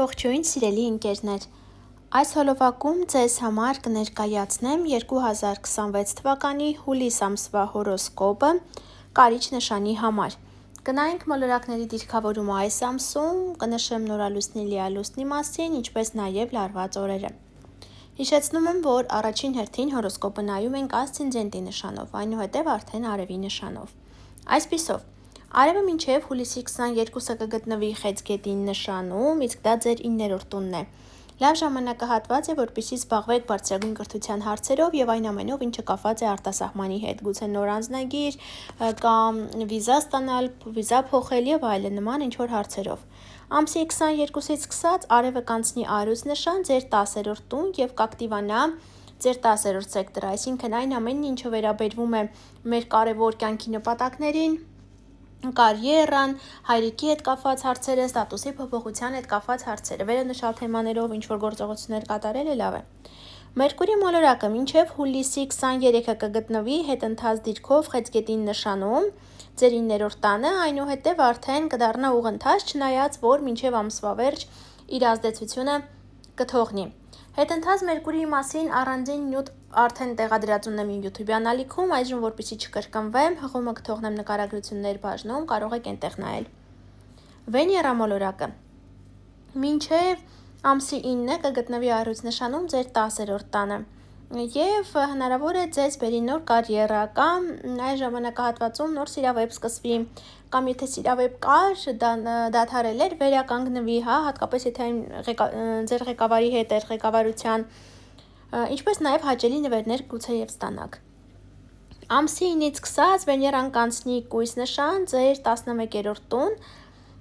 Ողջույն սիրելի ընկերներ, այս հոլովակում ձեզ համար կներկայացնեմ 2026 թվականի հուլիս ամսվա հորոսկոպը կարիճ նշանի համար։ Կնայենք մոլորակների դիրքավորումը այս ամսում, կնշեմ նորալուսնի լիալուսնի մասին, ինչպես նաև լարված օրերը։ Հիշեցնում եմ, որ առաջին հերթին հորոսկոպը նայում ենք ասցենդենտի նշանով, այնուհետև արդեն արևի նշանով։ Այսպիսով, արևը մինչև հուլիսի 22-ը կգտնվի Խեցգետի նշանում, իսկ դա ձեր 9-րդ տունն է։ Լավ ժամանակահատված է, որպեսզի զբաղվեք բարձրագույն կրթության հարցերով եւ այն ամենով, ինչը կապված է արտասահմանի հետ, գուցե նոր անձնագիր կամ վիզա ստանալ, վիզա փոխել եւ այլն նման ինչ-որ հարցերով։ Ամսի 22-ից սկսած արևը կանցնի Արուս նշան ձեր 10-րդ տուն եւ կակտիվանա ձեր 10-րդ սեկտորը, այսինքն այն ամենն, ինչը վերաբերվում է մեր կարևոր կյանքի նպատակներին, կարիերան, հայրիկի հետ կապված հարցերը, ստատուսի փոփոխության հետ կապված հարցերը, վերոնշյալ թեմաներով ինչ-որ գործողություններ կատարելը լավ է։ Մերկուրի մոլորակը մինչև հուլիսի 23-ը կգտնվի հետընթաց դիրքով Խեցգետին նշանում, ձեր 9-րդ տանը, այնուհետև արդեն կդառնա ուղընթաց, չնայած որ մինչև ամսվա վերջ իր ազդեցությունը կթողնի։ Հետընթաց Մերկուրիի մասին առանձին նյութ արդեն տեղադրած ունեմ իմ YouTube-յան ալիքում, այժմ որպեսզի չկրկնվեմ, հղումը կթողնեմ նկարագրություններ բաժնում, կարող եք այնտեղ նայել։ Վեներա մոլորակը մինչև ամսի 9-ը կգտնվի Արուս նշանում ձեր 10-րդ տանը եւ հնարավոր է ձեզ բերի նոր կարիերա կամ այս ժամանակահատվածում նոր սիրավեպ սկսվի կամ եթե սիրավեպ կար, դադարել էր, վերականգնվի, հատկապես եթե այն ձեր ղեկավարի հետ էր ղեկավարության, ինչպես նաև հաճելի նվերներ գուցե եւ ստանաք։ Ամսի 9-ից սկսած Վեներան կանցնի կույս նշան ձեր 11-րդ տուն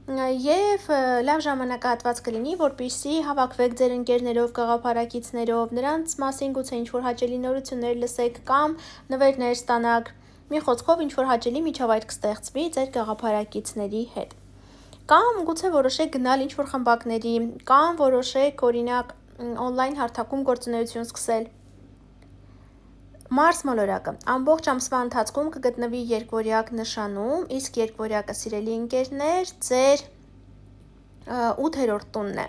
եւ լավ ժամանակահատված կլինի, որպեսզի հավաքվեք ձեր ընկերներով, գաղափարակիցներով, նրանց մասին գուցե ինչ-որ հաճելի նորություններ լսեք կամ նվերներ ստանաք, մի խոսքով ինչ-որ հաճելի միջավայր կստեղծվի ձեր գաղափարակիցների հետ։ Կամ գուցե որոշեք գնալ ինչ-որ խմբակների, կամ որոշեք օրինակ օնլայն հարթակում գործունեություն սկսել։ Մարս մոլորակը ամբողջ ամսվա ընթացքում կգտնվի երկվորյակ նշանում, իսկ երկվորյակը սիրելի ընկերներ ձեր 8-րդ տունն է,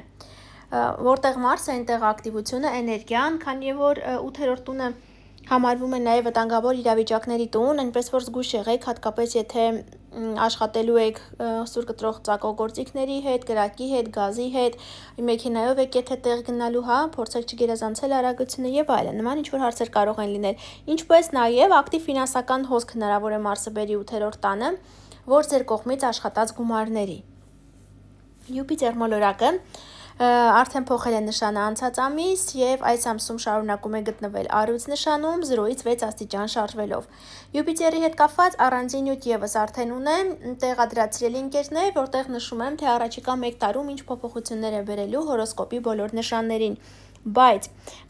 որտեղ Մարսը այնտեղ ակտիվությունը, էներգիան, քանի որ 8-րդ տունը համարվում է նաև վտանգավոր իրավիճակների տուն, այնպես որ զգույշ եղեք, հատկապես եթե աշխատելու եք սուր կտրող ծակոգործիքների հետ, կրակի հետ, գազի հետ, մեքենայով եք եթե տեղ գնալու, փորձեք չգերազանցել արագությունը եւ այլն, նման ինչ-որ հարցեր կարող են լինել, ինչպես նաև ակտիվ ֆինանսական հոսք հնարավոր է Մարսը բերի 8-րդ տանը, որ ձեր կողմից աշխատած գումարների։ Յուպիտեր մոլորակը արդեն փոխել է նշանը անցած ամիս եւ այս ամսում շարունակում է գտնվել Արուց նշանում 0-ից 6 աստիճան շարժվելով։ Յուպիտերի հետ կապված առանձին նյութ եւս արդեն ունեմ տեղադրած սիրելի ընկերներ, որտեղ նշում եմ, թե առաջիկա 1 տարում ինչ փոփոխություններ է բերելու հորոսկոպի բոլոր նշաններին։ Բայց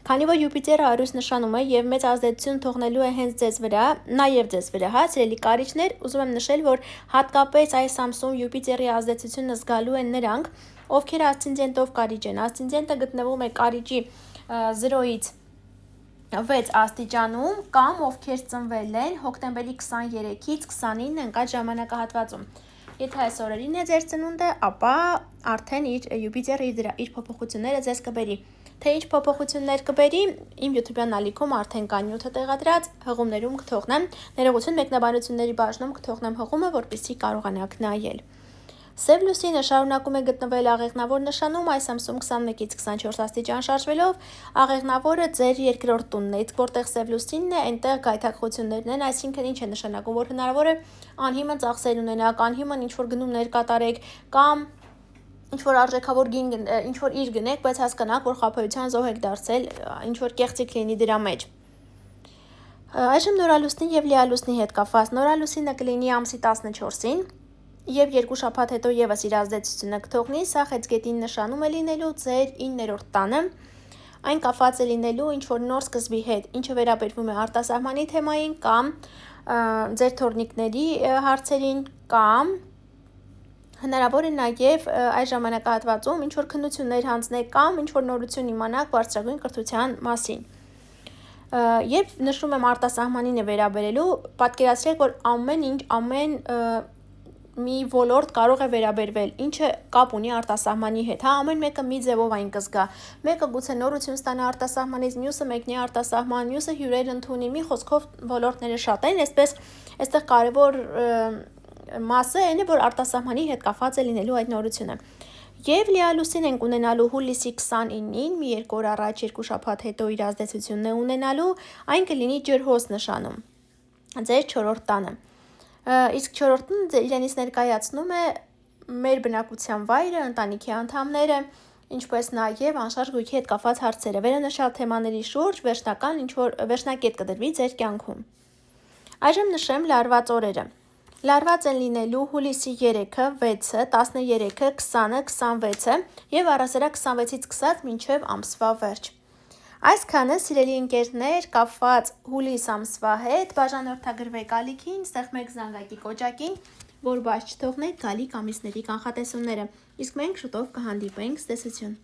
քանի որ Յուպիտերը Արուս նշանում է եւ մեծ ազդեցություն թողնելու է հենց ձեզ վրա, նաեւ ձեզ վրա, սիրելի կարիճներ, ուզում եմ նշել, որ հատկապես այս ամսում Յուպիտերի ազդեցությունը զգալու են նրանք, ովքեր ասցենդենտով կարիճ են։ Ասցենդենտը գտնվում է կարիճի 0-ից 6 աստիճանում կամ ովքեր ծնվել են հոկտեմբերի 23-ից 29 ընկած ժամանակահատվածում։ Եթե այս օրերին է ձեր ծնունդը, ապա արդեն իր Յուպիտերը իր փոփոխությունները ձեզ կբերի։ Թե ինչ փոփոխություններ կբերի, իմ YouTube-յան ալիքում արդեն կա նյութը տեղադրած, հղումներում կթողնեմ, ներողություն մեկնաբանությունների բաժնում կթողնեմ հղումը, որպեսզի կարողանաք նայել։ Սև լուսինը շարունակում է գտնվել աղեղնավոր նշանում, այս ամսում 21-ից 24 աստիճան շարժվելով, աղեղնավորը ձեր 2-րդ տունն է, իսկ որտեղ սև լուսինն է, այնտեղ գայթակղություններն են, այսինքն ինչ է նշանակում, որ հնարավոր է անհիմն ծախսեր ունենաք, անհիմն ինչ-որ գնումներ կատարեք կամ ինչ-որ արժեքավոր գին, ինչ-որ իր գնեք, բայց հասկանաք, որ խաբեության զոհ եք դարձել, ինչ-որ կեղծիք լինի դրա մեջ։ Այժմ նորալուսնի եւ լիալուսնի հետ կապված նորալուսինը կլինի ամսի 14-ին եւ 2 շաբաթ հետո եւս իր ազդեցությունը կթողնի, սա Խեցգետին նշանում է լինելու ձեր 9-րդ տանը, այն կապված է լինելու ինչ-որ նոր սկզբի հետ, ինչը վերաբերվում է արտասահմանի թեմային կամ ձեր թորնիկների հարցերին կամ հնարավոր է նաև այս ժամանակահատվածում ինչ-որ քննություններ հանձնեք կամ ինչ-որ նորություն իմանաք բարձրագույն կրթության մասին։ Երբ նշում եմ արտասահմանին է վերաբերելու, պատկերացրեք, որ ամեն ինչ, ամեն մի ոլորտ կարող է վերաբերվել, ինչը կապ ունի արտասահմանի հետ, հա, ամեն մեկը մի ձևով այն կզգա, մեկը գուցե նորություն ստանա արտասահմանից, մյուսը մեկնի արտասահման, մյուսը հյուրեր ընդունի, մի խոսքով ոլորտները շատ են, այսպես այստեղ կարևոր մասը այն է, որ արտասահմանի հետ կապված է լինելու այդ նորությունը։ Եվ լիալուսին ենք ունենալու հուլիսի 29-ին, մի 2 օր առաջ, 2 շաբաթ հետո իր ազդեցությունն է ունենալու, այն կլինի ջրհոս նշանում, ձեր 4-րդ տանը։ Իսկ 4-րդն իրենից ներկայացնում է մեր բնակության վայրը, ընտանիքի անդամները, ինչպես նաև անշարժ գույքի հետ կապված հարցերը, վերոնշյալ թեմաների շուրջ վերջնակետ կդրվի ձեր կյանքում։ Այժմ նշեմ լարված օրերը։ Լարված են լինելու հուլիսի 3-ը, 6-ը, 13-ը, 20-ը, 26-ը և առասարակ 26-ից սկսած մինչև ամսվա վերջ։ Այսքանը, սիրելի ընկերներ, կապված հուլիս ամսվա հետ, բաժանորդագրվեք ալիքին, ստեղծեք զանգակի կոճակին, որ բաց չթողնեք գալիք ամիսների կանխատեսումները, իսկ մենք շուտով կհանդիպենք, ցտեսություն։